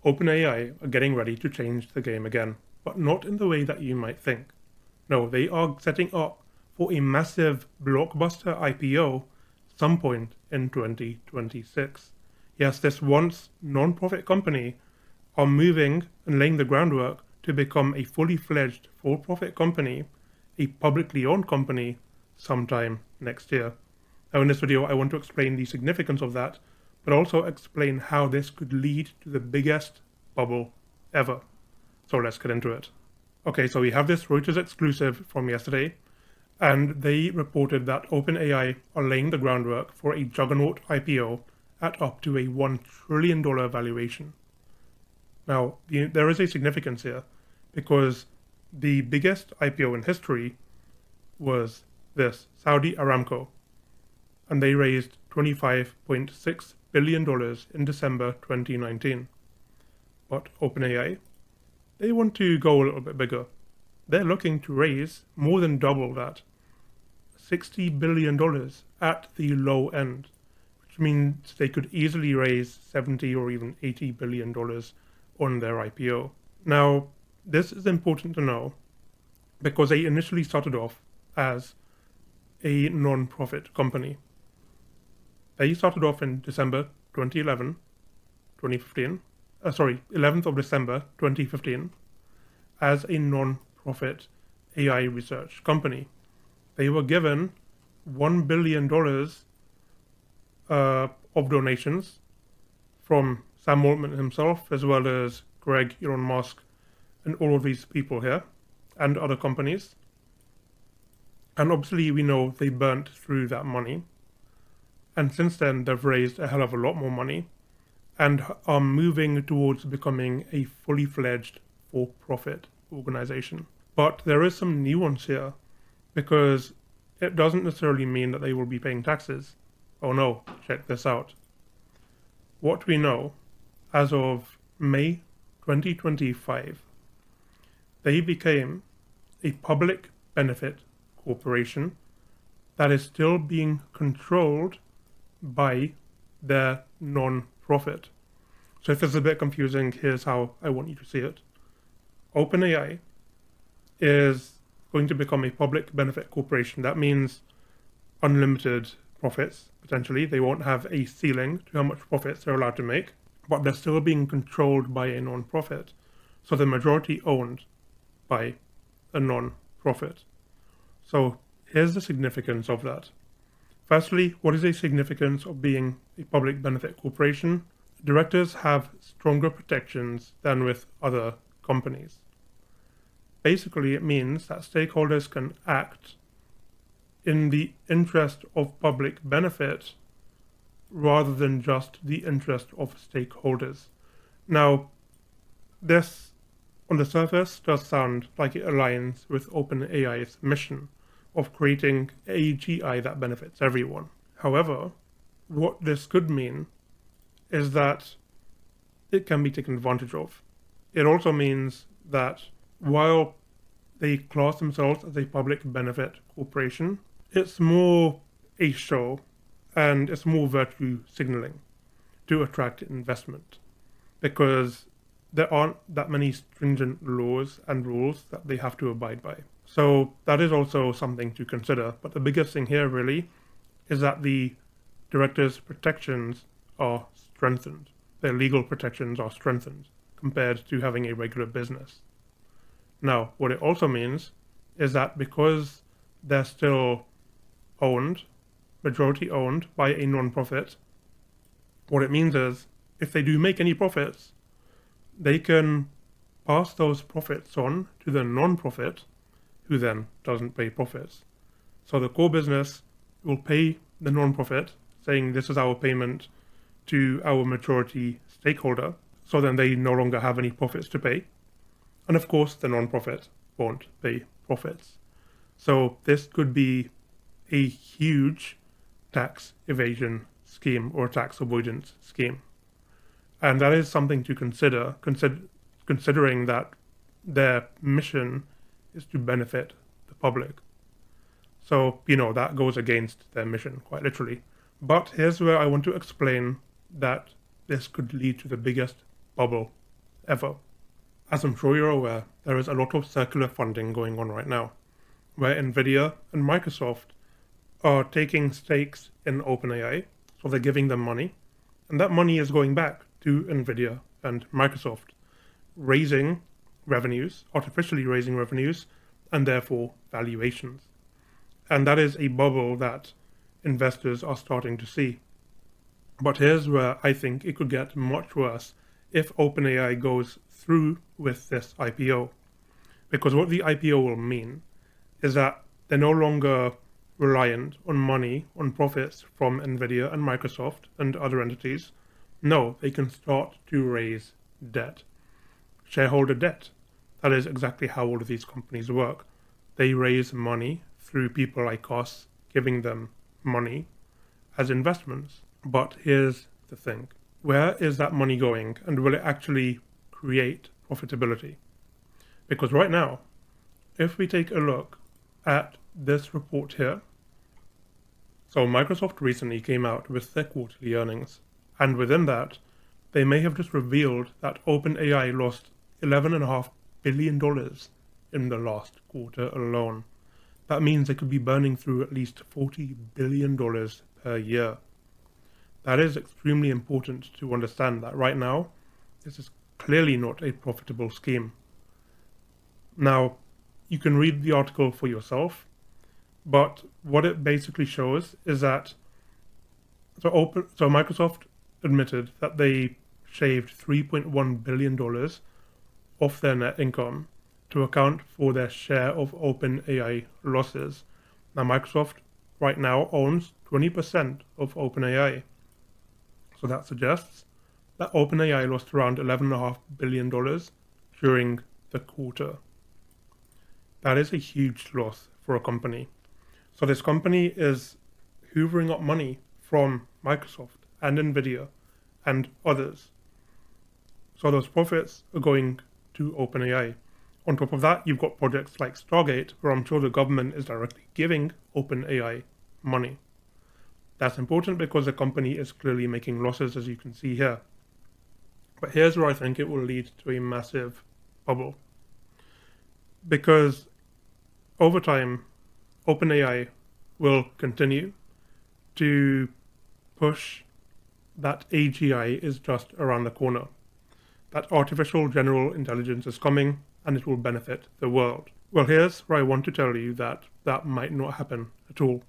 OpenAI are getting ready to change the game again, but not in the way that you might think. No, they are setting up for a massive blockbuster IPO some point in 2026. Yes, this once non-profit company are moving and laying the groundwork to become a fully fledged for-profit company, a publicly owned company, sometime next year. Now in this video, I want to explain the significance of that, but also explain how this could lead to the biggest bubble ever. So let's get into it. Okay, so we have this Reuters exclusive from yesterday, and they reported that OpenAI are laying the groundwork for a juggernaut IPO at up to a $1 trillion valuation. Now, there is a significance here, because the biggest IPO in history was this, Saudi Aramco, and they raised $25.6 billion in December 2019. But OpenAI, they want to go a little bit bigger. They're looking to raise more than double that, $60 billion at the low end, which means they could easily raise $70 or even $80 billion on their IPO. Now, this is important to know because they initially started off as a non-profit company. They started off in December 2011, 11th of December 2015, as a non-profit AI research company. They were given $1 billion of donations from Sam Altman himself, as well as Greg, Elon Musk, and all of these people here, and other companies. And obviously we know they burnt through that money. And since then, they've raised a hell of a lot more money and are moving towards becoming a fully fledged for-profit organization. But there is some nuance here, because it doesn't necessarily mean that they will be paying taxes. Oh no, check this out. What we know, as of May 2025, they became a public benefit corporation that is still being controlled by their non-profit. So if this is a bit confusing, here's how I want you to see it. OpenAI is going to become a public benefit corporation. That means unlimited profits, potentially. They won't have a ceiling to how much profits they're allowed to make, but they're still being controlled by a non-profit. So the majority owned by a non-profit. So here's the significance of that. Firstly, what is the significance of being a public benefit corporation? Directors have stronger protections than with other companies. Basically, it means that stakeholders can act in the interest of public benefit rather than just the interest of stakeholders. Now, this on the surface does sound like it aligns with OpenAI's mission of creating AGI that benefits everyone. However, what this could mean is that it can be taken advantage of. It also means that while they class themselves as a public benefit corporation, it's more a show and it's more virtue signaling to attract investment, because there aren't that many stringent laws and rules that they have to abide by. So that is also something to consider. But the biggest thing here really is that the directors' protections are strengthened. Their legal protections are strengthened compared to having a regular business. Now, what it also means is that because they're still owned, majority owned by a non-profit, what it means is if they do make any profits, they can pass those profits on to the non-profit, who then doesn't pay profits. So the core business will pay the non-profit, saying this is our payment to our majority stakeholder, so then they no longer have any profits to pay. And of course, the non-profit won't pay profits. So this could be a huge tax evasion scheme or tax avoidance scheme. And that is something to consider, considering that their mission is to benefit the public. So, that goes against their mission, quite literally. But here's where I want to explain that this could lead to the biggest bubble ever. As I'm sure you're aware, there is a lot of circular funding going on right now, where Nvidia and Microsoft are taking stakes in OpenAI, so they're giving them money, and that money is going back to Nvidia and Microsoft, raising revenues, artificially raising revenues, and therefore valuations. And that is a bubble that investors are starting to see. But here's where I think it could get much worse if OpenAI goes through with this IPO. Because what the IPO will mean is that they're no longer reliant on money, on profits from Nvidia and Microsoft and other entities. No, they can start to raise debt. Shareholder debt. That is exactly how all of these companies work. They raise money through people like us giving them money as investments. But here's the thing. Where is that money going, and will it actually create profitability? Because right now, if we take a look at this report here, so Microsoft recently came out with their quarterly earnings, and within that, they may have just revealed that OpenAI lost $11.5 billion in the last quarter alone. That means they could be burning through at least $40 billion per year. That is extremely important to understand that right now, this is clearly not a profitable scheme. Now, you can read the article for yourself, but what it basically shows is that so Microsoft admitted that they shaved $3.1 billion off their net income to account for their share of OpenAI losses. Now, Microsoft right now owns 20% of OpenAI. So that suggests that OpenAI lost around $11.5 billion during the quarter. That is a huge loss for a company. So this company is hoovering up money from Microsoft and Nvidia and others. So those profits are going to OpenAI. On top of that, you've got projects like Stargate, where I'm sure the government is directly giving OpenAI money. That's important because the company is clearly making losses, as you can see here. But here's where I think it will lead to a massive bubble. Because over time, OpenAI will continue to push that AGI is just around the corner. That artificial general intelligence is coming and it will benefit the world. Well, here's where I want to tell you that that might not happen at all.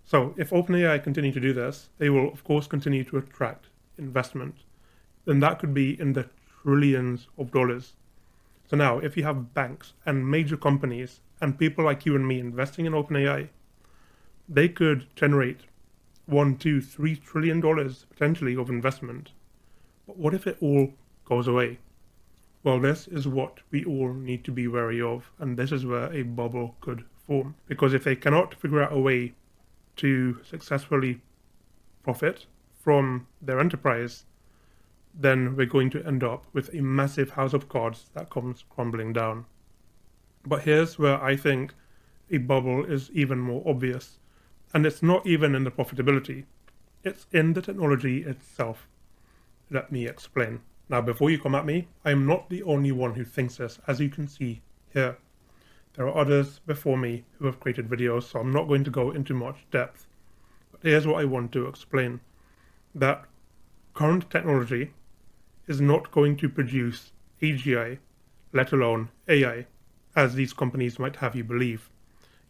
So if OpenAI continue to do this, they will of course continue to attract investment. Then that could be in the trillions of dollars. So now if you have banks and major companies and people like you and me investing in OpenAI, they could generate $1, $2, $3 trillion potentially of investment. But what if it all goes away? Well, this is what we all need to be wary of, and this is where a bubble could form. Because if they cannot figure out a way to successfully profit from their enterprise, then we're going to end up with a massive house of cards that comes crumbling down. But here's where I think a bubble is even more obvious. And it's not even in the profitability. It's in the technology itself. Let me explain. Now, before you come at me, I'm not the only one who thinks this, as you can see here. There are others before me who have created videos, so I'm not going to go into much depth. But here's what I want to explain. That current technology is not going to produce AGI, let alone AI, as these companies might have you believe.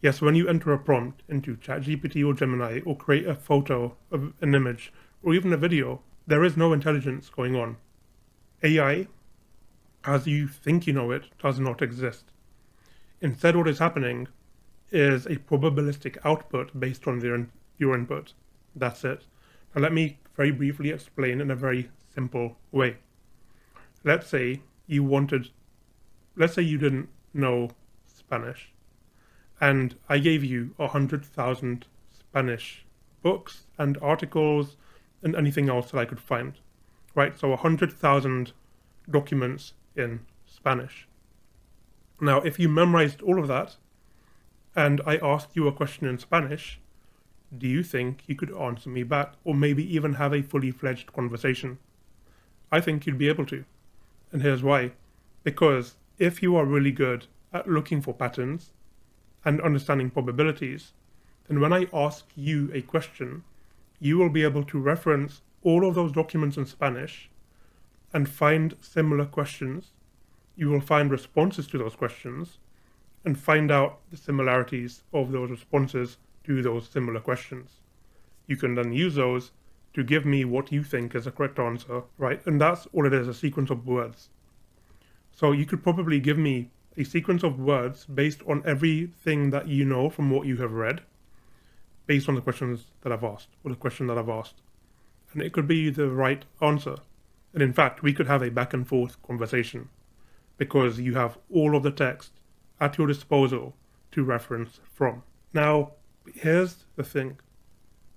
Yes, when you enter a prompt into ChatGPT or Gemini or create a photo of an image or even a video, there is no intelligence going on. AI, as you think you know it, does not exist. Instead, what is happening is a probabilistic output based on your input. That's it. Now let me very briefly explain in a very simple way. Let's say you didn't know Spanish, and I gave you 100,000 Spanish books and articles and anything else that I could find, right? So 100,000 documents in Spanish. Now, if you memorized all of that, and I asked you a question in Spanish, do you think you could answer me back, or maybe even have a fully fledged conversation? I think you'd be able to. And here's why. Because if you are really good at looking for patterns and understanding probabilities, then when I ask you a question, you will be able to reference all of those documents in Spanish and find similar questions. You will find responses to those questions and find out the similarities of those responses to those similar questions. You can then use those to give me what you think is the correct answer, right? And that's all it is, a sequence of words. So you could probably give me a sequence of words based on everything that you know from what you have read, based on the questions that I've asked, or the question that I've asked. And it could be the right answer. And in fact, we could have a back and forth conversation because you have all of the text at your disposal to reference from. Now, here's the thing.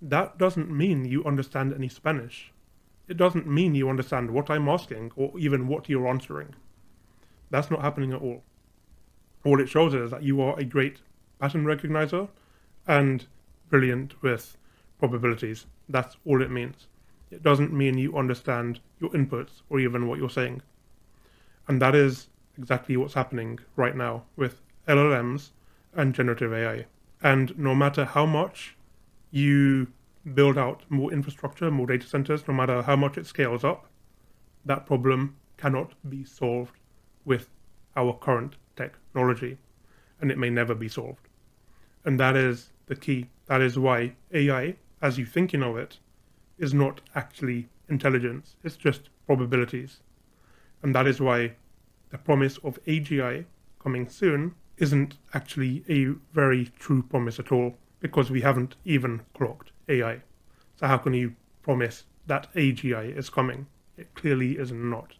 That doesn't mean you understand any Spanish. It doesn't mean you understand what I'm asking or even what you're answering. That's not happening at all. All it shows is that you are a great pattern recognizer and brilliant with probabilities. That's all it means. It doesn't mean you understand your inputs or even what you're saying. And that is exactly what's happening right now with LLMs and generative AI. And no matter how much you build out more infrastructure, more data centers, no matter how much it scales up, that problem cannot be solved with our current technology, and it may never be solved. And that is the key. That is why AI, as you think you know it, is not actually intelligence. It's just probabilities. And that is why the promise of AGI coming soon isn't actually a very true promise at all, because we haven't even clocked AI. So how can you promise that AGI is coming? It clearly is not.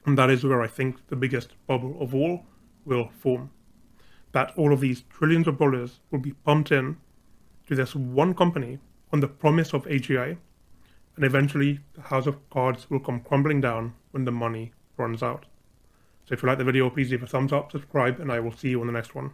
And that is where I think the biggest bubble of all will form. That all of these trillions of dollars will be pumped in to this one company on the promise of AGI, and eventually the house of cards will come crumbling down when the money runs out. So if you like the video, please leave a thumbs up, subscribe, and I will see you on the next one.